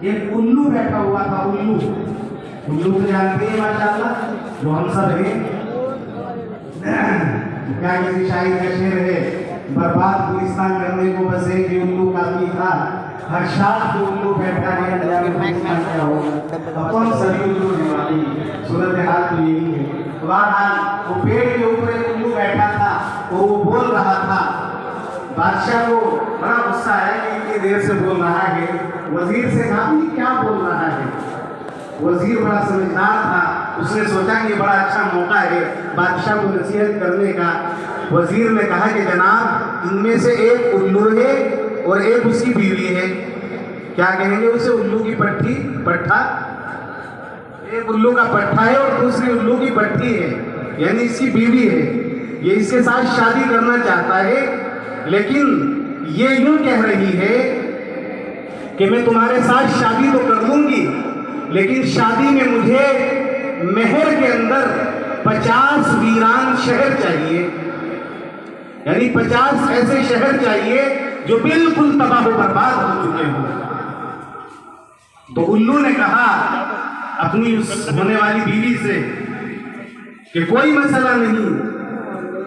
एक उल्लू बैठा हुआ था। उल्लू को जानते हैं माशाअल्लाह, जो हम सब हैं। क्या किसी शायर का शेर है, बर्बाद गुलिस्तान करने को बस एक ही उल्लू काफी था, हर शाख पे उल्लू बैठा है, गुलिस्तान क्या होगा, अपन सभी उल्लू निवासी। सूरत हाल तो यही है। बहरहाल वो पेड़ के ऊपर एक उल्लू बैठा था और वो बोल रहा था। बादशाह को बड़ा गुस्सा है कि इतनी देर से बोल रहा है। वजीर से कहा कि क्या बोल रहा है। वजीर बड़ा समझदार था, उसने सोचा कि बड़ा अच्छा मौका है बादशाह को नसीहत करने का। वजीर ने कहा कि जनाब, इनमें से एक उल्लू है और एक उसकी बीवी है, क्या कहेंगे उसे? उल्लू की पट्ठा। एक उल्लू का पट्ठा है और दूसरी उल्लू की पट्टी है, यानी इसकी बीवी है। ये इसके साथ शादी करना चाहता है, लेकिन ये यूं कह रही है कि मैं तुम्हारे साथ शादी तो कर लूंगी, लेकिन शादी में मुझे महर के अंदर 50 वीरान शहर चाहिए, यानी 50 ऐसे शहर चाहिए जो बिल्कुल तबाह बर्बाद हो चुके हों। तो उल्लू ने कहा अपनी उस होने वाली बीवी से कि कोई मसला नहीं,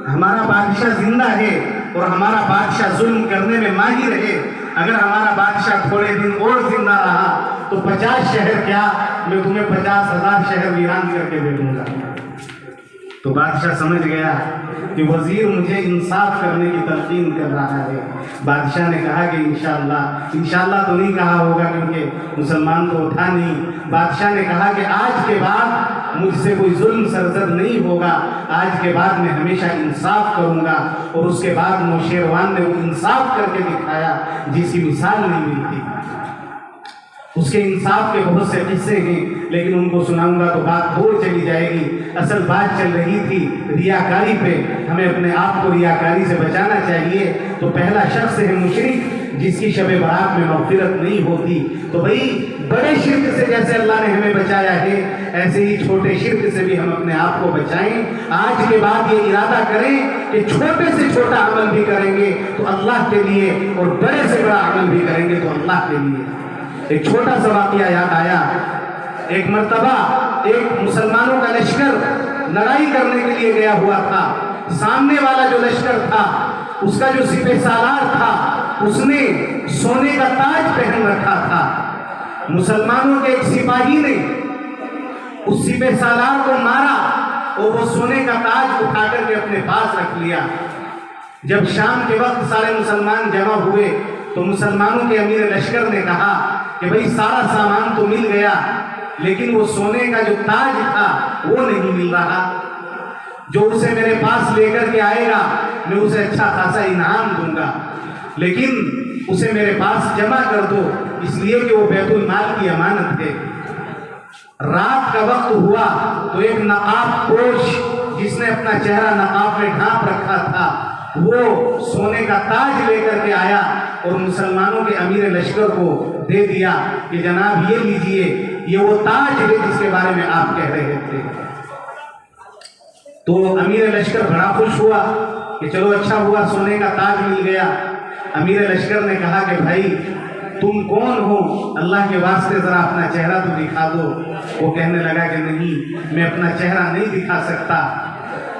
हमारा बादशाह जिंदा है और हमारा बादशाह जुल्म करने में माहिर है। अगर हमारा बादशाह थोड़े दिन और जिंदा रहा तो 50 शहर क्या, मैं तुम्हें 50,000 शहर वीरान करके दे दूंगा। तो बादशाह समझ गया कि वजीर मुझे इंसाफ करने की तलकीन कर रहा है। बादशाह ने कहा कि इंशाल्लाह तो नहीं कहा होगा, क्योंकि मुसलमान तो था नहीं। बादशाह ने कहा कि आज के बाद मुझसे कोई जुल्म सरजद नहीं होगा, आज के बाद मैं हमेशा इंसाफ करूंगा। और उसके बाद नौशेरवान ने वो इंसाफ करके दिखाया जिसकी मिसाल नहीं मिलती। उसके इंसाफ के बहुत से किस्से हैं, लेकिन उनको सुनाऊंगा तो बात दूर चली जाएगी। असल बात चल रही थी रियाकारी पे। हमें अपने आप को रियाकारी से बचाना चाहिए। तो पहला शख्स है मुशरिक, जिसकी शब बारात में मग़फ़िरत नहीं होती। तो भाई, बड़े शिर्क से जैसे अल्लाह ने हमें बचाया है, ऐसे ही छोटे शिर्क से भी हम अपने आप को बचाएं। आज के बाद ये इरादा करें कि छोटे से छोटा अमल भी करेंगे तो अल्लाह के लिए, और बड़े से बड़ा अमल भी करेंगे तो अल्लाह के लिए। एक छोटा सा वाक़या याद आया। एक मर्तबा एक मुसलमानों का लश्कर लड़ाई करने के लिए गया हुआ था। सामने वाला जो लश्कर था, उसका जो सिपह सालार था, उसने सोने का ताज पहन रखा था। मुसलमानों के एक सिपाही ने उस सिपह सालार को मारा और वो सोने का ताज उठा करके अपने पास रख लिया। जब शाम के वक्त सारे मुसलमान जमा हुए तो मुसलमानों के अमीर लश्कर ने कहा कि भाई, सारा सामान तो मिल गया, लेकिन वो सोने का जो ताज था वो नहीं मिल रहा। जो उसे मेरे पास लेकर के आएगा मैं उसे अच्छा खासा इनाम दूंगा, लेकिन उसे मेरे पास जमा कर दो, इसलिए कि वो बैतुल माल की अमानत है। रात का वक्त हुआ तो एक नकाब पोश, जिसने अपना चेहरा नकाब में ढांप रखा था, वो सोने का ताज लेकर के आया और मुसलमानों के अमीर लश्कर को दे दिया कि जनाब ये लीजिए, ये वो ताज है जिसके बारे में आप कह रहे थे। तो अमीर लश्कर बड़ा खुश हुआ कि चलो अच्छा हुआ, सोने का ताज मिल गया। अमीर लश्कर ने कहा कि भाई, तुम कौन हो, अल्लाह के वास्ते जरा अपना चेहरा तो दिखा दो। वो कहने लगा कि नहीं, मैं अपना चेहरा नहीं दिखा सकता।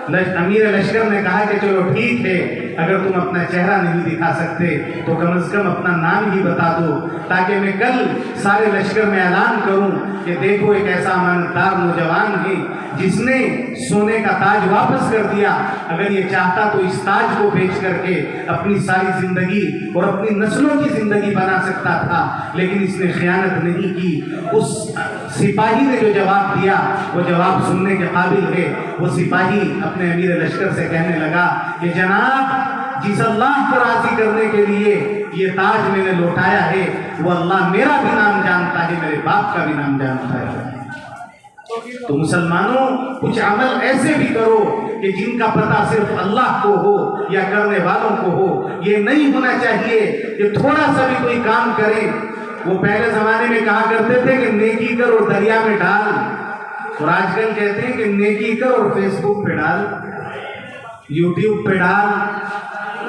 अमीर लश्कर ने कहा कि चलो ठीक है, अगर तुम अपना चेहरा नहीं दिखा सकते तो कम से कम अपना नाम ही बता दो, ताकि मैं कल सारे लश्कर में ऐलान करूं कि देखो एक ऐसा अमानतदार नौजवान है जिसने सोने का ताज वापस कर दिया। अगर ये चाहता तो इस ताज को बेच करके अपनी सारी जिंदगी और अपनी नस्लों की जिंदगी बना सकता था, लेकिन इसने खयानत नहीं की। उस सिपाही ने जो जवाब दिया वो जवाब सुनने के काबिल है। वो सिपाही अपने अमीर लश्कर से कहने लगा कि जनाब, जिस अल्लाह को राजी करने के लिए ये ताज मैंने लौटाया है, वो अल्लाह मेरा भी नाम जानता है, मेरे बाप का भी नाम जानता है। तो मुसलमानों, कुछ अमल ऐसे भी करो कि जिनका पता सिर्फ अल्लाह को हो या करने वालों को हो। ये नहीं होना चाहिए कि थोड़ा सा भी कोई काम करे। वो पहले जमाने में कहा करते थे कि नेकी कर और दरिया में डाल, और आजकल कहते हैं कि नेकी कर और फेसबुक पे डाल, यूट्यूब पे डाल,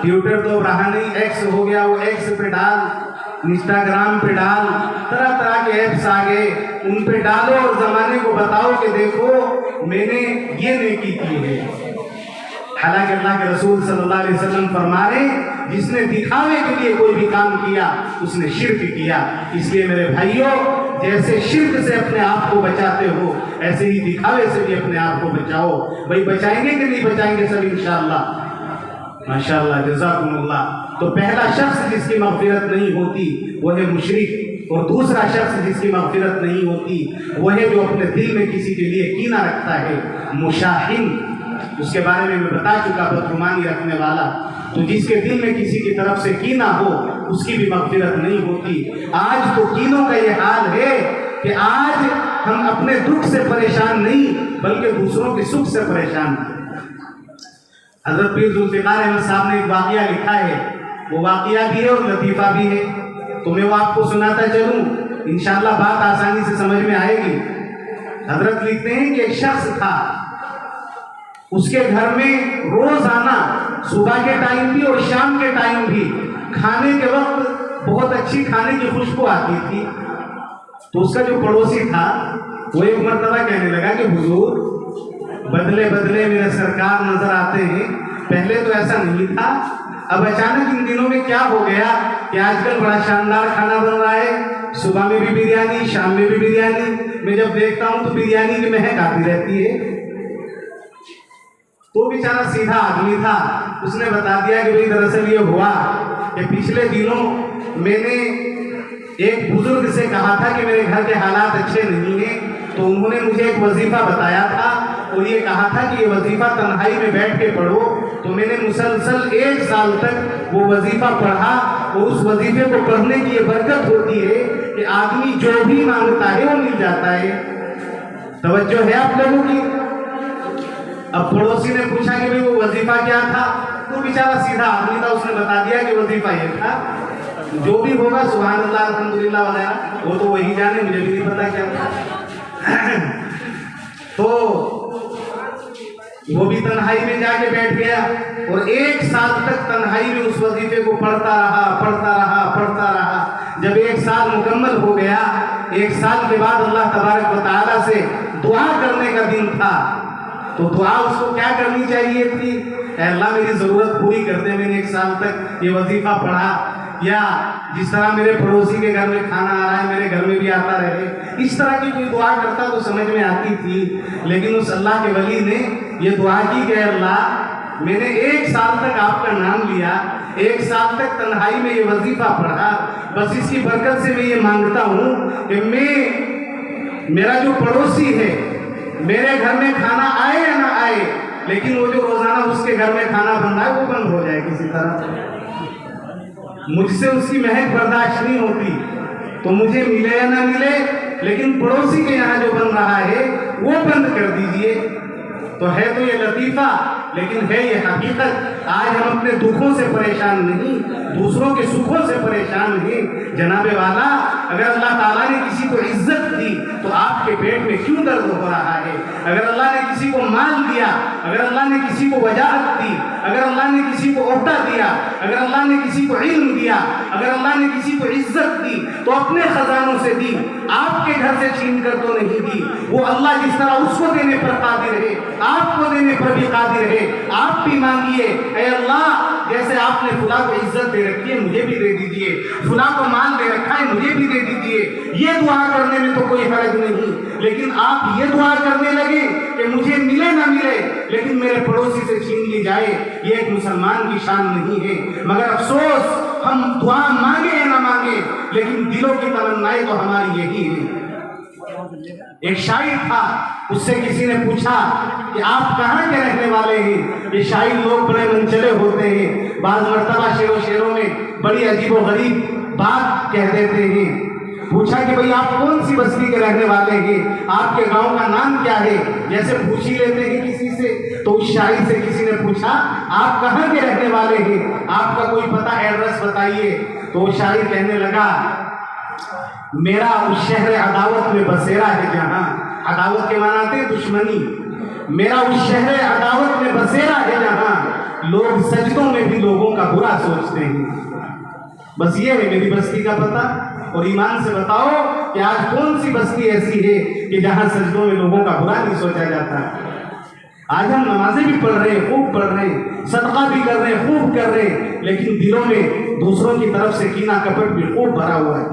ट्विटर तो रहा नहीं, एक्स हो गया, वो एक्स पे डाल। इंस्टाग्राम पे डाल, तरह तरह के ऐप्स आ गए, उन पे डालो और जमाने को बताओ कि देखो मैंने ये नेकी की है। हालांकि अल्लाह के रसूल सल्लल्लाहु अलैहि वसल्लम फरमा रहे जिसने दिखावे के लिए कोई भी काम किया उसने शिर्क किया। इसलिए मेरे भाइयों, जैसे शिर्क से अपने आप को बचाते हो ऐसे ही दिखावे से भी अपने आप को बचाओ। भाई बचाएंगे कि नहीं बचाएंगे सब इंशाअल्लाह? माशाअल्लाह, जज़ाकुमुल्लाह। तो पहला शख्स जिसकी मग़फ़िरत नहीं होती वो है मुशरिक, और दूसरा शख्स जिसकी मग़फ़िरत नहीं होती वो है जो अपने दिल में किसी के लिए कीना रखता है, मुशाहिन। उसके बारे में मैं बता चुका, बदगुमानी रखने वाला। तो जिसके दिल में किसी की तरफ से कीना हो उसकी भी मग़फ़िरत नहीं होती। आज तो कीनों का ये हाल है कि आज हम अपने दुख से परेशान नहीं बल्कि दूसरों के सुख से परेशान हैं। हज़रत पीर ज़ुल्फ़िकार अहमद साहब ने एक वाक़िया लिखा है, वो वाक़िया भी है और लतीफ़ा भी है, तो मैं वो आपको सुनाता चलूँ, इंशाअल्लाह बात आसानी से समझ में आएगी। हज़रत लिखते हैं कि एक शख्स था, उसके घर में रोज़ाना सुबह के टाइम भी और शाम के टाइम भी खाने के वक्त बहुत अच्छी खाने की खुशबू आती थी। तो उसका जो पड़ोसी था वो एक मर्तबा कहने लगा कि हुजूर, बदले बदले मेरे सरकार नजर आते हैं, पहले तो ऐसा नहीं था, अब अचानक इन दिनों में क्या हो गया कि आजकल बड़ा शानदार खाना बन रहा है, सुबह में भी बिरयानी, शाम में भी बिरयानी, मैं जब देखता हूँ तो बिरयानी की महक आती रहती है। तो बेचारा सीधा आदमी था, उसने बता दिया कि भाई दरअसल ये हुआ कि पिछले दिनों मैंने एक बुजुर्ग से कहा था कि मेरे घर के हालात अच्छे नहीं हैं, तो उन्होंने मुझे एक वजीफा बताया था और ये कहा था कि ये वजीफा तन्हाई में बैठ के पढ़ो। तो मैंने मुसलसल 1 साल तक वो वजीफा पढ़ा और उस वजीफे को पढ़ने की ये बरकत होती है कि आदमी जो भी मांगता है वो मिल जाता है। तवज्जो है आप लोगों की? अब पड़ोसी ने पूछा कि भाई वो वजीफा क्या था, तो बेचारा सीधा आदमी था, उसने बता दिया कि वजीफा ये था। जो भी होगा सुभान अल्लाह अल्हम्दुलिल्लाह वगैरह वो तो वही जाने, मुझे भी नहीं पता क्या था। तो वो भी तन्हाई में जाके बैठ गया और 1 साल तक तन्हाई में उस वजीफे को पढ़ता रहा। जब 1 साल मुकम्मल हो गया, 1 साल के बाद अल्लाह तबारक व तआला से दुआ करने का दिन था, तो दुआ उसको क्या करनी चाहिए थी? अल्लाह मेरी ज़रूरत पूरी कर दे, मैंने 1 साल तक ये वजीफा पढ़ा, या जिस तरह मेरे पड़ोसी के घर में खाना आ रहा है मेरे घर में भी आता रहे, इस तरह की कोई दुआ करता तो समझ में आती थी। लेकिन उस अल्लाह के वली ने ये दुआ की कि अल्लाह मैंने 1 साल तक आपका नाम लिया, 1 साल तक तन्हाई में ये वजीफा पढ़ा, बस इसकी बरकत से मैं ये मांगता हूँ कि मेरा जो पड़ोसी है मेरे घर में खाना आए या ना आए, लेकिन वो जो रोजाना उसके घर में खाना बन रहा है वो बंद हो जाए किसी तरह। मुझसे उसकी महक बर्दाश्त नहीं होती, तो मुझे मिले या ना मिले, लेकिन पड़ोसी के यहाँ जो बन रहा है वो बंद कर दीजिए। तो है तो ये लतीफ़ा, लेकिन है ये हकीकत। आज हम अपने दुखों से परेशान नहीं, दूसरों के सुखों से परेशान हैं। जनाबे वाला, अगर अल्लाह ताला ने किसी को इज्जत दी तो आपके पेट में क्यों दर्द हो रहा है? अगर अल्लाह ने किसी को माल दिया, अगर अल्लाह ने किसी को वजाहत दी, अगर अल्लाह ने किसी को ओहदा दिया, अगर अल्लाह ने किसी को इल्म दिया, अगर अल्लाह ने किसी को इज्जत दी, तो अपने खजानों से दी, आपके घर से छीन कर तो नहीं दी। वो अल्लाह जिस तरह उसको देने पर कादिर है, आपको देने पर भी कादिर है। आप भी मांगिए, ऐ अल्लाह जैसे आपने फुला को इज्जत दे रखी है मुझे भी दे दीजिए, फुला को माल दे रखा है मुझे भी दे दीजिए। ये दुआ करने में तो कोई हर्ज नहीं, लेकिन आप ये दुआ करने लगे कि मुझे मिले ना मिले लेकिन मेरे पड़ोसी से छीन ली जाए, ये एक मुसलमान की शान नहीं है। मगर अफसोस, हम दुआ मांगे या ना मांगे, लेकिन दिलों की तमन्नाएं तो हमारी यही है। एक शायर था, उससे किसी ने पूछा कि आप कहाँ के रहने वाले हैं? ये शायर लोग बड़े मनचले होते हैं, बाज़ मर्तबा शेरों में बड़ी अजीबो गरीब बात कह देते हैं। पूछा कि भाई आप कौन सी बस्ती के रहने वाले हैं, आपके गांव का नाम क्या है? जैसे पूछ ही लेते हैं किसी से, तो उस शायर से किसी ने पूछा आप कहाँ के रहने वाले हैं, आपका कोई पता एड्रेस बताइए। तो वो शायर कहने लगा, मेरा उस शहर अदावत में बसेरा है जहाँ, अदावत के मानाते दुश्मनी, मेरा उस शहर अदावत में बसेरा है जहाँ लोग सजदों में भी लोगों का बुरा सोचते हैं। بس یہ ہے میری بستی کا پتہ. اور ایمان سے بتاؤ کہ آج کون سی بستی ایسی ہے کہ جہاں سجدوں میں لوگوں کا برا نہیں سوچا جاتا. آج ہم نمازیں بھی پڑھ رہے ہیں، خوب پڑھ رہے ہیں، صدقہ بھی کر رہے ہیں، خوب کر رہے ہیں، لیکن دلوں میں دوسروں کی طرف سے کینہ کپٹ بھی خوب بھرا ہوا ہے.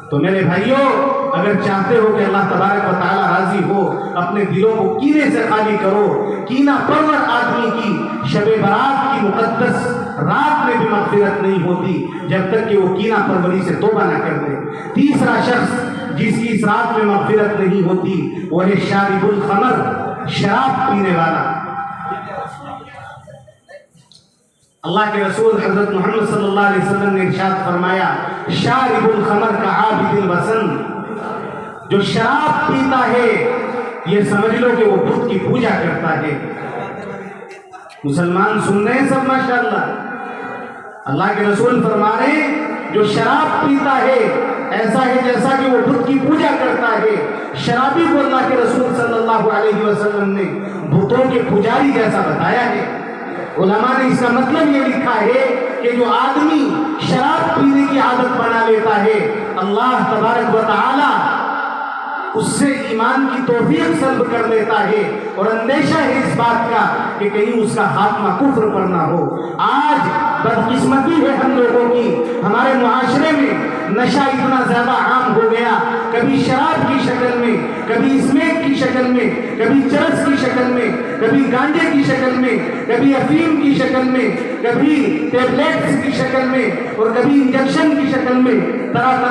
تو میرے بھائیوں، اگر چاہتے ہو کہ اللہ تبارک و تعالی راضی ہو، اپنے دلوں کو کینے سے خالی کرو. کینہ پرور آدمی کی شب برات کی مقدس رات میں بھی مغفرت نہیں ہوتی جب تک کہ وہ کینہ پروری سے توبہ نہ کر دے. تیسرا شخص جس کی اس رات میں مغفرت نہیں ہوتی وہ ہے شارب الخمر، شراب پینے والا. اللہ کے رسول حضرت محمد صلی اللہ علیہ وسلم نے ارشاد فرمایا، شارب الخمر کا عابد الوثن. جو شراب پیتا ہے یہ سمجھ لو کہ وہ بت کی پوجا کرتا ہے. مسلمان سن رہے ہیں سب ماشاءاللہ. اللہ کے رسول فرما رہے ہیں جو شراب پیتا ہے ایسا ہے جیسا کہ وہ بت کی پوجا کرتا ہے. شرابی کو اللہ کے رسول صلی اللہ علیہ وسلم نے بتوں کے پجاری جیسا بتایا ہے. علماء نے اس کا مطلب یہ لکھا ہے کہ جو آدمی شراب پینے کی عادت بنا لیتا ہے اللہ تبارک و تعالی اس سے ایمان کی توفیق سلب کر لیتا ہے، اور اندیشہ ہے اس بات کا کہ کہیں اس کا خاتمہ کفر پر نہ ہو. آج بدقسمتی ہے ہم لوگوں کی، ہمارے معاشرے میں نشہ اتنا زیادہ عام ہو گیا، کبھی شراب کی شکل میں، کبھی اسمیک کی شکل میں، کبھی چرس کی شکل میں، کبھی گانجے کی شکل میں، کبھی افیم کی شکل میں، کبھی ٹیبلیٹس کی شکل میں، اور کبھی انجیکشن کی شکل میں. طرح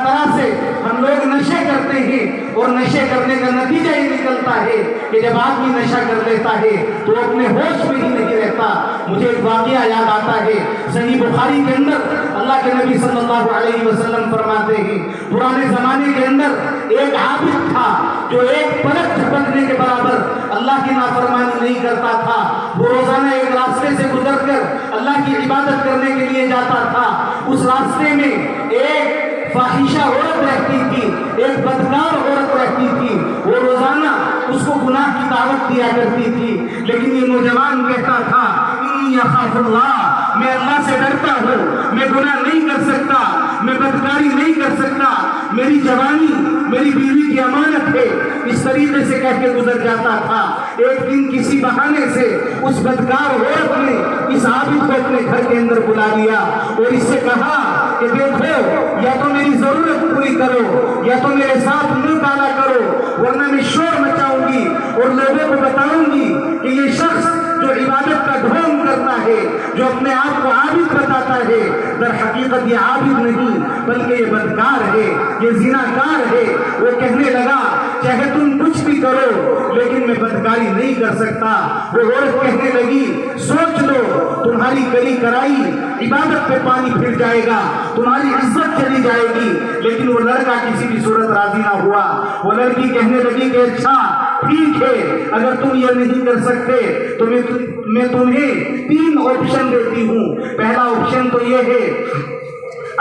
طرح سے ہم لوگ نشے کرتے ہیں، اور نشے کرنے کا نتیجہ یہ نکلتا ہے کہ جب آدمی نشہ کر لیتا ہے تو وہ اپنے ہوش میں ہی نہیں رہتا. مجھے ایک واقعہ یاد آتا ہے، صحیح بخاری کے اندر اللہ کے نبی صلی اللہ علیہ وسلم فرماتے ہیں پرانے زمانے کے اندر ایک عابد تھا جو ایک پلک جھپکنے کے برابر اللہ کی نافرمانی نہیں کرتا تھا. وہ روزانہ ایک راستے سے گزر کر اللہ کی عبادت کرنے کے لیے جاتا تھا. اس راستے میں ایک فاحشہ عورت رہتی تھی، ایک بدکار عورت رہتی تھی. وہ روزانہ اس کو گناہ کی دعوت دیا کرتی تھی، لیکن یہ نوجوان کہتا تھا انی اخاف اللہ، میں اللہ سے ڈرتا ہوں، میں گناہ نہیں کر سکتا، میں بدکاری نہیں کر سکتا، میری جوانی میری بیوی کی امانت ہے. اس طریقے سے کہہ کے گزر جاتا تھا. ایک دن کسی بہانے سے اس بدکار عورت نے اس عابد کو اپنے گھر کے اندر بلا لیا اور اس سے کہا کہ دیکھو، یا تو میری ضرورت پوری کرو یا تو میرے ساتھ منہ کالا کرو، ورنہ میں شور مچاؤں گی اور لوگوں کو بتاؤں گی کہ یہ شخص جو عبادت کا ڈھونگ کرتا ہے، جو اپنے آپ کو عابد بتاتا ہے، در حقیقت یہ عابد نہیں بلکہ یہ بدکار ہے، یہ زناکار ہے. وہ کہنے لگا چاہے تم کچھ بھی کرو لیکن میں بدکاری نہیں کر سکتا. وہ عورت کہنے لگی سوچ لو، تمہاری کری کرائی عبادت پہ پانی پھر جائے گا، تمہاری عزت چلی جائے گی. لیکن وہ لڑکا کسی بھی صورت راضی نہ ہوا. وہ لڑکی کہنے لگی کہ اچھا ٹھیک ہے، اگر تم یہ نہیں کر سکتے تو میں تمہیں 3 آپشن دیتی ہوں. پہلا آپشن تو یہ ہے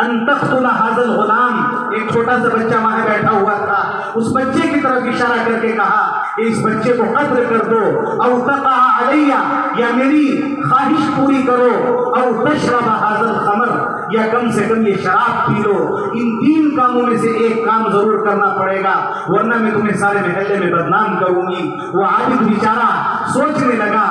ان تقتل هذا الغلام. ایک چھوٹا سا بچہ وہاں بیٹھا ہوا تھا، اس بچے کی طرف اشارہ کر کے کہا کہ اس بچے کو قتل کر دو، او تقع علی، یا میری خواہش پوری کرو، او تشرب هذا الخمر، یا کم سے کم یہ شراب پی لو. ان 3 کاموں میں سے ایک کام ضرور کرنا پڑے گا ورنہ میں تمہیں سارے محلے میں بدنام کروں گی. وہ عابد بیچارہ سوچنے لگا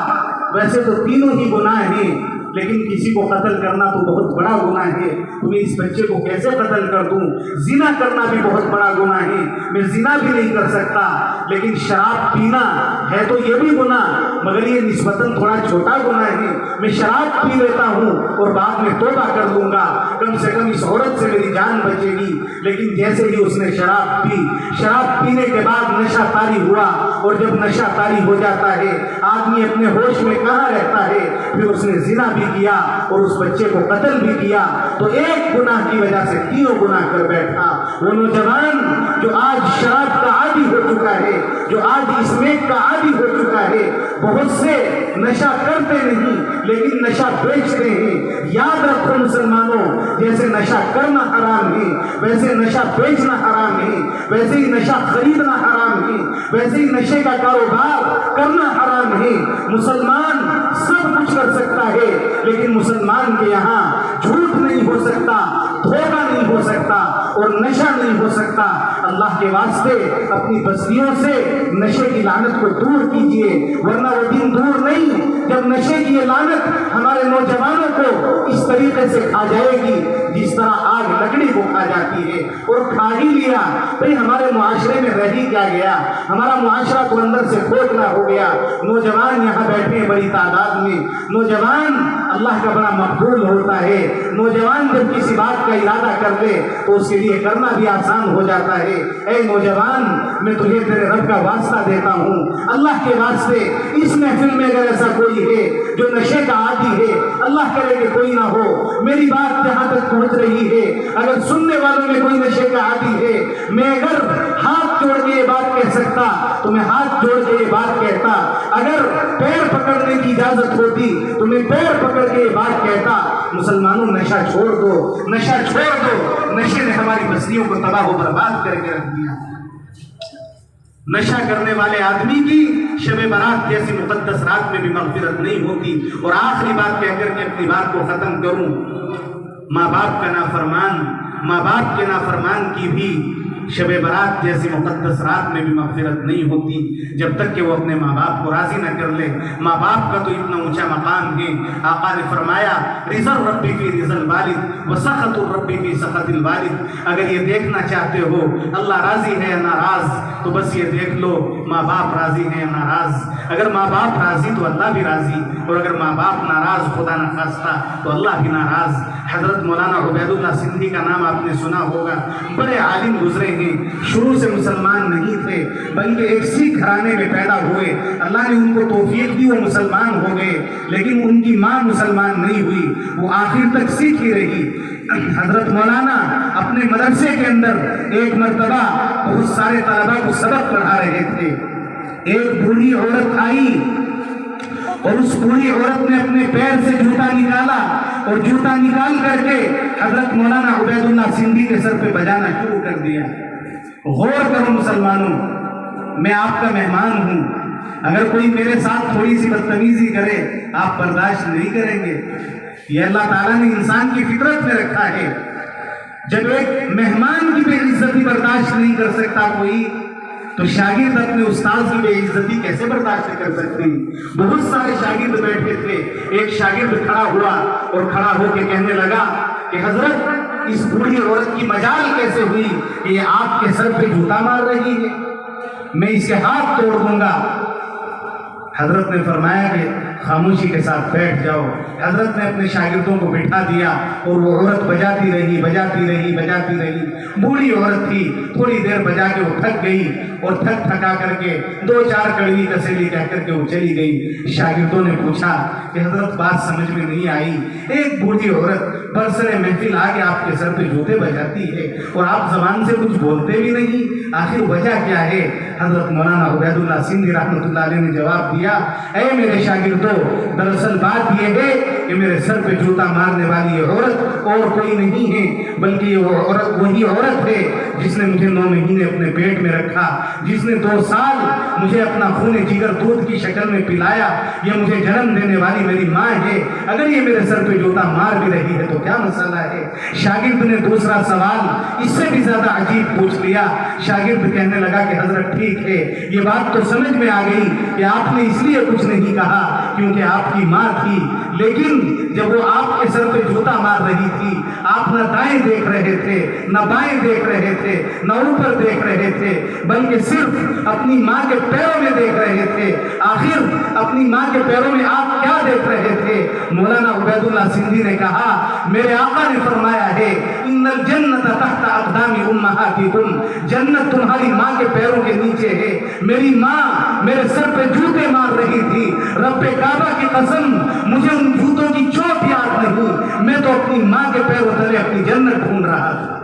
ویسے تو تینوں ہی گناہ ہیں، لیکن کسی کو قتل کرنا تو بہت بڑا گناہ ہے. تمہیں اس بچے کو کیسے قتل کر دوں؟ زنا کرنا بھی بہت بڑا گناہ ہے، میں زنا بھی نہیں کر سکتا. لیکن شراب پینا ہے تو یہ بھی گناہ، مگر یہ نسبتاً تھوڑا چھوٹا گناہ ہے. میں شراب پی لیتا ہوں اور بعد میں توبہ کر لوں گا، کم سے کم اس عورت سے میری جان بچے گی. لیکن جیسے ہی اس نے شراب پی، شراب پینے کے بعد نشہ طاری ہوا، اور جب نشہ طاری ہو جاتا ہے آدمی اپنے ہوش میں کہاں رہتا ہے. پھر اس نے زنا بھی کیا اور اس بچے کو قتل بھی کیا. تو ایک گناہ کی وجہ سے 3 گناہ کر بیٹھا. وہ نوجوان جو آج شراب کا عادی ہو چکا ہے، جو آج اسمیک کا عادی ہو چکا ہے، بہت سے نشہ کرتے نہیں لیکن نشہ بیچتے ہیں. یاد رکھو مسلمانوں، جیسے نشہ کرنا حرام ہے ویسے نشہ بیچنا حرام ہے، ویسے ہی نشہ خریدنا حرام है, वैसे ही नशे का कारोबार करना हराम है। मुसलमान सब कुछ कर सकता है, लेकिन मुसलमान के यहाँ झूठ नहीं हो सकता, धोखा नहीं हो सकता और नशा नहीं हो सकता। अल्लाह के वास्ते अपनी बस्तियों से नशे की लानत को दूर कीजिए, वरना वो दिन दूर नहीं जब नशे की ये लानत हमारे नौजवानों को इस तरीके से खा जाएगी जिस तरह आग लकड़ी को खा जाती है। और खा ही लिया भाई, हमारे मुआशरे में रह ही क्या गया, हमारा मुआशरा तो अंदर से खोखला हो गया। नौजवान यहाँ बैठे हैं बड़ी तादाद में। नौजवान अल्लाह का बड़ा मकबूल होता है। नौजवान जब किसी बात का इरादा कर ले तो उसके लिए करना भी आसान हो जाता है। ऐ नौजवान, मैं तुझे तेरे रब का वास्ता देता हूँ, अल्लाह के वास्ते इस महफिल में अगर ऐसा कोई है जो नशे का आदी है, अल्लाह करे कि कोई ना हो, मेरी बात जहाँ तक पहुँच रही है, अगर सुनने वालों में कोई नशे का आदी है, मैं अगर हाथ जोड़ के ये बात कह सकता तो मैं हाथ जोड़ के ये बात कहता, अगर पैर पकड़ने की इजाजत होती तो मैं पैर पकड़ के ये बात कहता, मुसलमानों नशा छोड़ दो, नशा छोड़ दो। नशे ने हमारी बस्तियों को तबाह व बर्बाद करके रख दिया। नशा करने वाले आदमी की शब बारात जैसी मुकद्दस रात में भी मग़फ़िरत नहीं होती। और आखिरी बात कहकर के अपनी बात को खत्म करूं, माँ बाप का नाफरमान, माँ बाप के नाफरमान की भी शब बारात जैसी मुकद्दस रात में भी मग़फ़िरत नहीं होती जब तक कि वो अपने माँ बाप को राज़ी न कर ले। माँ बाप का तो इतना ऊंचा मकाम है, आका ने फरमाया रिज़ल रब्बी फी रिज़ल वालिद व सख़तुर रब्बी फी सख़तिल वालिद। अगर ये देखना चाहते हो अल्लाह राज़ी है या नाराज़, तो बस ये देख लो माँ बाप राज़ी है या नाराज़। अगर माँ बाप राज़ी तो अल्लाह भी राज़ी, और अगर माँ बाप नाराज़ खुदा न खास्ता तो अल्लाह भी नाराज़। हज़रत मौलाना उबैदुल्लाह सिंधी का नाम आपने सुना होगा, बड़े आलिम गुजरे हैं, शुरू से मुसलमान नहीं थे बल्कि एक सिख घराने में पैदा हुए। अल्लाह ने उनको तौफीक दी, वो मुसलमान हो गए, लेकिन उनकी माँ मुसलमान नहीं हुई, वो आखिर तक सिख ही रही। हजरत मौलाना अपने मदरसे के अंदर एक मर्तबा बहुत सारे तलबा को सबक पढ़ा रहे थे। एक बूढ़ी औरत आई और उस बूढ़ी औरत ने अपने पैर से जूता निकाला और जूता निकाल करके हजरत मौलाना उबैदुल्लाह सिंधी के सर पे बजाना शुरू कर दिया। गौर करो मुसलमानों, मैं आपका मेहमान हूँ, अगर कोई मेरे साथ थोड़ी सी बदतमीजी करे आप बर्दाश्त नहीं करेंगे। ये अल्लाह ताला ने इंसान की फितरत में रखा है। जब एक मेहमान की बेइज्जती बर्दाश्त नहीं कर सकता कोई, तो शागिर्द अपने उस्ताद की बेइज्जती कैसे बर्दाश्त कर सकते हैं। बहुत सारे शागिर्द बैठे थे, एक शागिर्द खड़ा हुआ और खड़ा होकर कहने लगा कि हजरत इस बूढ़ी औरत की मजाल कैसे हुई कि ये आपके सर पे जूता मार रही है, मैं इसके हाथ तोड़ दूंगा। हजरत ने फरमाया कि खामोशी के साथ बैठ जाओ। हजरत ने अपने शागिर्दों को बिठा दिया और वो औरत बजाती रही, बजाती रही, बजाती रही। बूढ़ी औरत थी, थोड़ी देर बजा के वो थक गई और थक थका करके दो चार कड़वी कसेली कह करके वो चली गई। शागिर्दों ने पूछा कि हजरत बात समझ में नहीं आई, एक बूढ़ी औरत बरसरे महफिल आके आपके सर पे जूते बजाती है और आप जबान से कुछ बोलते भी नहीं, आखिर वजह क्या है। हजरत मौलाना उबैदुल्लाह सिंधी रहमतुल्लाह अलैह ने जवाब दिया, ऐ मेरे शागिर्दों, दरअसल बात यह है कि मेरे सर पे जूता मारने वाली ये औरत और कोई नहीं है, बल्कि वो औरत वही औरत है जिसने मुझे 9 महीने अपने पेट में रखा, जिसने 2 साल मुझे अपना खून जिगर दूध की शक्ल में पिलाया। ये मुझे जन्म देने वाली मेरी माँ है, अगर ये मेरे सर पे जूता मार भी रही है तो क्या मसला है। शागिर्द ने दूसरा सवाल इससे भी ज्यादा अजीब पूछ लिया। शागिर्द कहने लगा कि हजरत ठीक है, ये बात तो समझ में आ गई कि आपने इसलिए कुछ नहीं कहा क्योंकि आपकी माँ थी, लेकिन जब वो आपके सर पे जूता मार रही थी आप न दाएं देख रहे थे, न बाएं देख रहे थे, न ऊपर देख रहे थे, बल्कि सिर्फ अपनी माँ के पैरों में देख रहे थे। आखिर अपनी माँ के पैरों में आप क्या देख रहे थे। मौलाना उबैदुल्लाह सिंधी ने कहा, मेरे आका ने फरमाया है इन्नल जन्नत तहत अक़दामी उम्महातिकुम, जन्नत तुम्हारी माँ के पैरों के नीचे है। मेरी माँ मेरे सर पे जूते मार रही थी, रब्बे काबा की कसम मुझे उन जूतों की चोट याद नहीं, मैं तो अपनी माँ के पैरों तले अपनी जन्नत ढूंढ रहा था।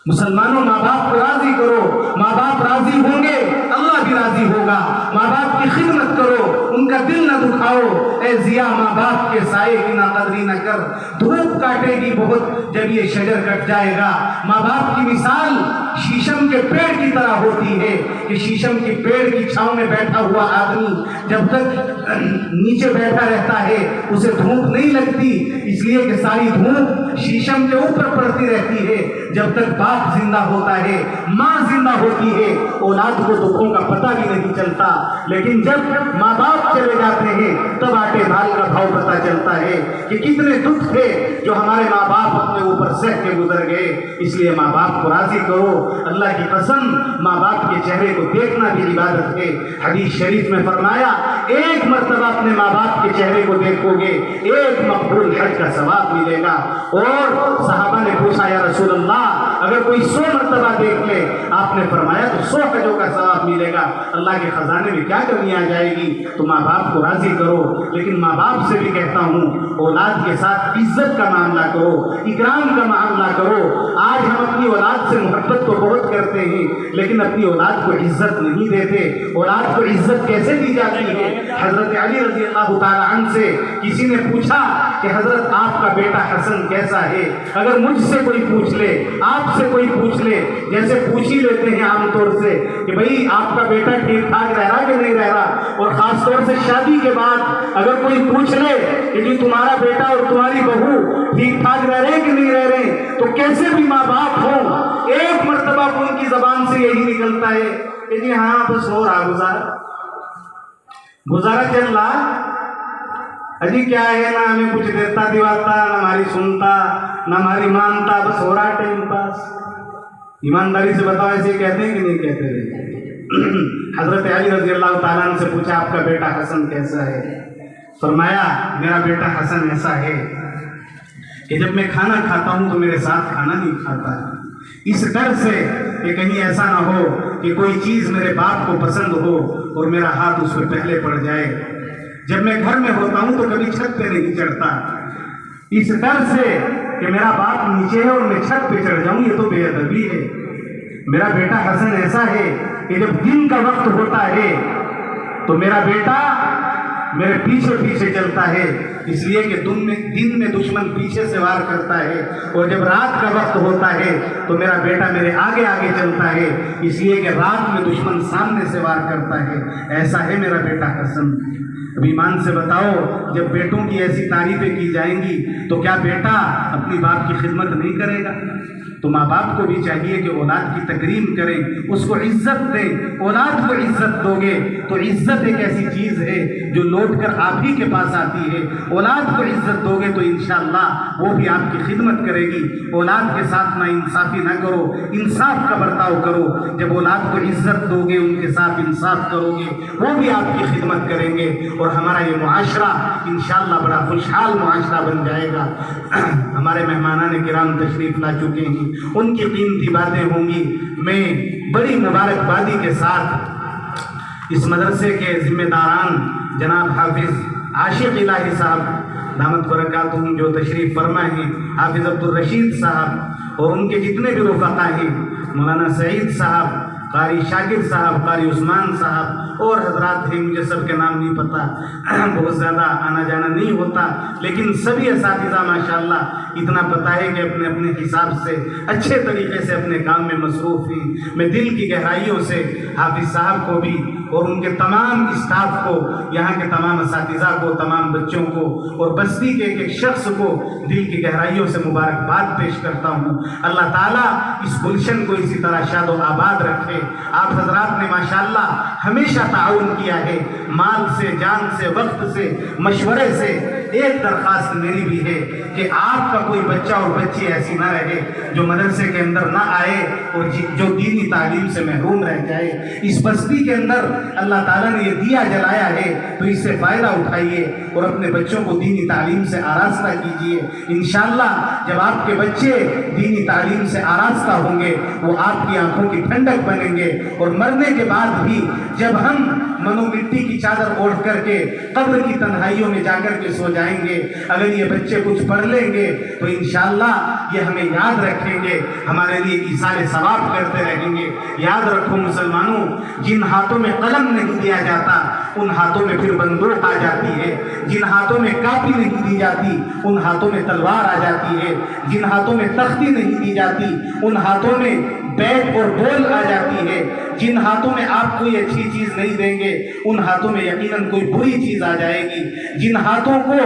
मुसलमानों, माँ बाप को राजी करो, माँ बाप राजी होंगे अल्लाह भी राजी راضی ہوگا. ماں باپ کی خدمت کرو, ان کا دل نہ دکھاؤ. اے ضیا ماں باپ کے سائے کی ناقدری نہ کر, دھوپ کاٹے گی بہت جب یہ شجر کٹ جائے گا. ماں باپ کی مثال شیشم کے پیڑ کی طرح ہوتی ہے کہ شیشم کے پیڑ کی چھاؤں میں بیٹھا ہوا آدمی جب تک نیچے بیٹھا رہتا ہے اسے دھوپ نہیں لگتی, اس لیے کہ ساری دھوپ شیشم کے اوپر پڑتی رہتی ہے. جب تک باپ زندہ ہوتا ہے, ماں زندہ ہوتی ہے, اولاد کو دکھوں کا پتہ بھی نہیں چلتا. لیکن جب ماں باپ چلے جاتے ہیں تب آٹے دال کا بھاؤ پتہ چلتا ہے کہ کتنے دکھ تھے جو ہمارے ماں باپ اپنے اوپر سہ کے گزر گئے. اس لیے ماں باپ کو راضی کرو. اللہ کی قسم ماں باپ کے چہرے کو دیکھنا بھی عبادت ہے. حدیث شریف میں فرمایا ایک مرتبہ اپنے ماں باپ کے چہرے کو دیکھو گے ایک مقبول حج کا ثواب ملے گا. اور صحابہ نے پوچھا یا رسول اللہ اگر کوئی 100 مرتبہ دیکھ لے, آپ نے فرمایا تو 100 حجوں کا ثواب ملے گا. اللہ کے خزانے میں کیا کمی آ جائے گی. تو ماں باپ کو راضی کرو. لیکن ماں باپ سے بھی کہتا ہوں اولاد کے ساتھ عزت کا معاملہ کرو, اکرام کا معاملہ کرو. آج ہم اپنی اولاد سے محبت تو بہت کرتے ہیں لیکن اپنی اولاد کو عزت نہیں دیتے. اولاد کو عزت کیسے دی جاتی ہے؟ حضرت علی رضی اللہ تعالی عنہ سے کسی نے پوچھا کہ حضرت آپ کا بیٹا حسن کیسا ہے؟ اگر مجھ سے کوئی پوچھ لے, آپ سے کوئی پوچھ لے, جیسے پوچھ ہی لیتے ہیں عام طور سے کہ بھئی آپ کا بیٹا ٹھیک ٹھاک رہ رہا کہ نہیں رہ رہا, اور خاص طور سے شادی کے بعد اگر کوئی پوچھ لے کہ جی تمہارا بیٹا اور تمہاری بہو ٹھیک ٹھاک رہ رہے کہ نہیں رہ رہے, تو کیسے بھی ماں باپ ہوں ایک مرتبہ ان کی زبان سے یہی نکلتا ہے کہ جی ہاں بس ہو رہا گزارا چل رہا. اجی کیا ہے, نہ ہمیں کچھ دیتا دیواتا, نہ ہماری سنتا, نہ ہماری مانتا, بس ہو رہا ٹائم پاس. ایمانداری سے بتاؤ ایسے کہتے ہیں کہ نہیں کہتے؟ حضرت علی رضی اللہ تعالیٰ عنہ سے پوچھا آپ کا بیٹا حسن کیسا ہے؟ فرمایا میرا بیٹا حسن ایسا ہے کہ جب میں کھانا کھاتا ہوں تو میرے ساتھ کھانا نہیں کھاتا, اس ڈر سے کہ کہیں ایسا نہ ہو کہ کوئی چیز میرے باپ کو پسند ہو اور میرا ہاتھ اس پہ پہلے پڑ جائے. جب میں گھر میں ہوتا ہوں تو کبھی چھت پہ نہیں چڑھتا, اس ڈر سے کہ میرا باپ نیچے ہے اور میں چھت پہ چڑھ جاؤں, یہ تو بے ادبی ہے. میرا بیٹا حسن ایسا ہے کہ جب دن کا وقت ہوتا ہے تو میرا بیٹا میرے پیچھے پیچھے چلتا ہے, اس لیے کہ دن میں دشمن پیچھے سے وار کرتا ہے, اور جب رات کا وقت ہوتا ہے تو میرا بیٹا میرے آگے آگے چلتا ہے, اس لیے کہ رات میں دشمن سامنے سے وار کرتا ہے. ایسا ہے میرا بیٹا حسن. اب ایمان سے بتاؤ جب بیٹوں کی ایسی تعریفیں کی جائیں گی تو کیا بیٹا اپنی باپ کی خدمت نہیں کرے گا؟ تو ماں باپ کو بھی چاہیے کہ اولاد کی تکریم کریں, اس کو عزت دیں. اولاد کو عزت دو گے تو عزت ایک ایسی چیز ہے جو لوٹ کر آپ ہی کے پاس آتی ہے. اولاد کو عزت دو گے تو انشاءاللہ وہ بھی آپ کی خدمت کرے گی. اولاد کے ساتھ نا انصافی نہ کرو, انصاف کا برتاؤ کرو. جب اولاد کو عزت دو گے, ان کے ساتھ انصاف کرو گے, وہ بھی آپ کی خدمت کریں گے, اور ہمارا یہ معاشرہ انشاءاللہ بڑا خوشحال معاشرہ بن جائے گا. ہمارے مہمانان کرام تشریف لا چکے ہیں, ان کی قیمتی باتیں ہوں گی. میں بڑی مبارکبادی کے ساتھ اس مدرسے کے ذمہ داران جناب حافظ عاشق الہی صاحب دامت برکاتہم جو تشریف فرما ہیں, حافظ عبدالرشید صاحب اور ان کے جتنے بھی رفقا ہیں, مولانا سعید صاحب, قاری شاکر صاحب, قاری عثمان صاحب اور حضرات ہیں, مجھے سب کے نام نہیں پتہ, بہت زیادہ آنا جانا نہیں ہوتا, لیکن سبھی اساتذہ ماشاءاللہ اتنا پتہ ہے کہ اپنے اپنے حساب سے اچھے طریقے سے اپنے کام میں مصروف ہیں. میں دل کی گہرائیوں سے حافظ صاحب کو بھی اور ان کے تمام اسٹاف کو, یہاں کے تمام اساتذہ کو, تمام بچوں کو اور بستی کے ایک ایک شخص کو دل کی گہرائیوں سے مبارکباد پیش کرتا ہوں. اللہ تعالیٰ اس گلشن کو اسی طرح شاد و آباد رکھے. آپ حضرات نے ماشاءاللہ ہمیشہ تعاون کیا ہے, مال سے, جان سے, وقت سے, مشورے سے. ایک درخواست میری بھی ہے کہ آپ کا کوئی بچہ اور بچی ایسی نہ رہے جو مدرسے کے اندر نہ آئے اور جو دینی تعلیم سے محروم رہ جائے. اس بستی کے اندر اللہ تعالیٰ نے یہ دیا جلایا ہے تو اس سے فائدہ اٹھائیے اور اپنے بچوں کو دینی تعلیم سے آراستہ کیجیے. انشاءاللہ جب آپ کے بچے دینی تعلیم سے آراستہ ہوں گے وہ آپ کی آنکھوں کی ٹھنڈک بنیں گے, اور مرنے کے بعد بھی جب ہم منو مٹی کی چادر اوڑھ کر کے قبر کی تنہائیوں میں جا کر کے سو جائیں گے, اگر یہ بچے کچھ پڑھ لیں گے تو انشاءاللہ یہ ہمیں یاد رکھیں گے، ہمارے لیے ایصال ثواب کرتے رہیں گے۔ یاد رکھو مسلمانوں، جن ہاتھوں میں قلم نہیں دیا جاتا ان ہاتھوں میں پھر بندوق آ جاتی ہے، جن ہاتھوں میں کاپی نہیں دی جاتی ان ہاتھوں میں تلوار آ جاتی ہے، جن ہاتھوں میں تختی نہیں دی جاتی ان ہاتھوں میں بیٹ اور بول آ جاتی ہے، جن ہاتھوں میں آپ کوئی اچھی چیز نہیں دیں گے ان ہاتھوں میں یقیناً کوئی بری چیز آ جائے گی، جن ہاتھوں کو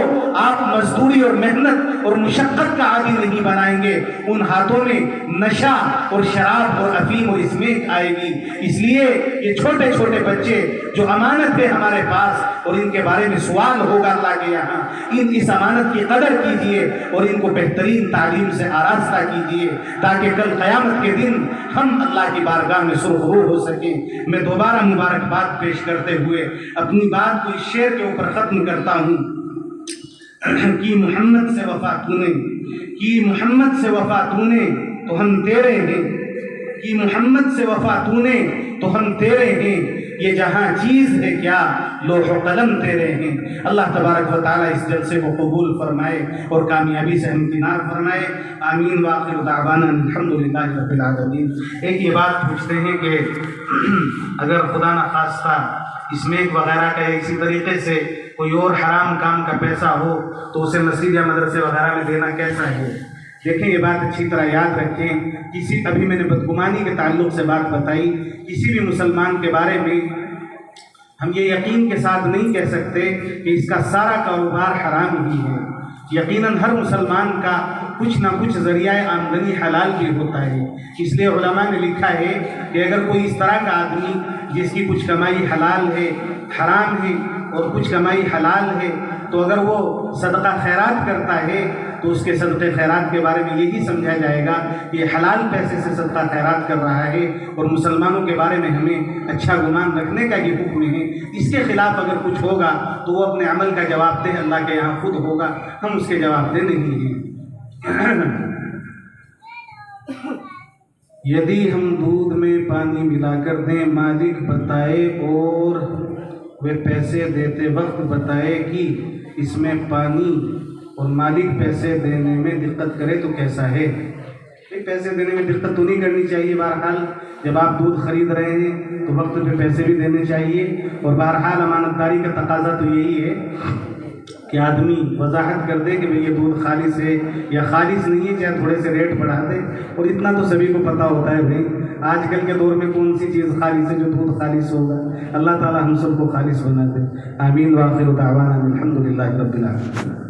آپ مزدوری اور محنت اور مشقت کا عادی نہیں بنائیں گے ان ہاتھوں میں نشہ اور شراب اور افیم اور اسمیک آئے گی۔ اس لیے یہ چھوٹے چھوٹے بچے جو امانت ہے ہمارے پاس اور ان کے بارے میں سوال ہوگا اللہ کے یہاں، اس امانت کی قدر کیجئے اور ان کو بہترین تعلیم سے آراستہ کیجئے تاکہ کل قیامت کے دن ہم اللہ کی بارگاہ میں سرخرو ہو سکیں۔ میں دوبارہ مبارکباد پیش کرتے ہوئے اپنی بات کو اس شعر کے اوپر ختم کرتا ہوں کہ محمد سے وفا تو نے، کہ محمد سے وفا تو نے تو ہم تیرے ہیں، کہ محمد سے وفا تو نے تو ہم تیرے ہیں، یہ جہاں چیز ہے کیا لوح و قلم تیرے ہیں۔ اللہ تبارک و تعالیٰ اس جلسے کو قبول فرمائے اور کامیابی سے ہمکنار فرمائے، آمین وآخر دعوانا الحمدللہ رب العالمین۔ ایک یہ بات پوچھتے ہیں کہ اگر خدا نخواستہ اسمیک وغیرہ کا اسی طریقے سے کوئی اور حرام کام کا پیسہ ہو تو اسے مسجد یا مدرسے وغیرہ میں دینا کیسا ہے؟ دیکھیں یہ بات اچھی طرح یاد رکھیں، ابھی میں نے بدگمانی کے تعلق سے بات بتائی، کسی بھی مسلمان کے بارے میں ہم یہ یقین کے ساتھ نہیں کہہ سکتے کہ اس کا سارا کاروبار حرام ہی ہے۔ یقیناً ہر مسلمان کا کچھ نہ کچھ ذریعہ آمدنی حلال بھی ہوتا ہے، اس لیے علماء نے لکھا ہے کہ اگر کوئی اس طرح کا آدمی جس کی کچھ کمائی حلال ہے، حرام ہے اور کچھ کمائی حلال ہے، تو اگر وہ صدقہ خیرات کرتا ہے تو اس کے صدقے خیرات کے بارے میں یہی سمجھا جائے گا کہ یہ حلال پیسے سے صدقہ خیرات کر رہا ہے، اور مسلمانوں کے بارے میں ہمیں اچھا گمان رکھنے کا یہ حکم ہے۔ اس کے خلاف اگر کچھ ہوگا تو وہ اپنے عمل کا جواب دہ اللہ کے یہاں خود ہوگا، ہم اس کے جواب دہ نہیں ہیں۔ یدی ہم دودھ میں پانی ملا کر دیں مالک بتائے، اور وہ پیسے دیتے وقت بتائے کہ اس میں پانی، اور مالک پیسے دینے میں دقت کرے تو کیسا ہے؟ پیسے دینے میں دقت تو نہیں کرنی چاہیے، بہرحال جب آپ دودھ خرید رہے ہیں تو وقت پہ پیسے بھی دینے چاہیے، اور بہرحال امانت داری کا تقاضا تو یہی ہے کہ آدمی وضاحت کر دے کہ بھئی یہ دودھ خالص ہے یا خالص نہیں ہے، چاہے تھوڑے سے ریٹ بڑھا دے، اور اتنا تو سبھی کو پتہ ہوتا ہے بھئی آج کل کے دور میں کون سی چیز خالص ہے جو دودھ خالص ہوگا۔ اللہ تعالی ہم سب کو خالص بنا دے، آمین وآخر دعوانا الحمدللہ رب العالمین۔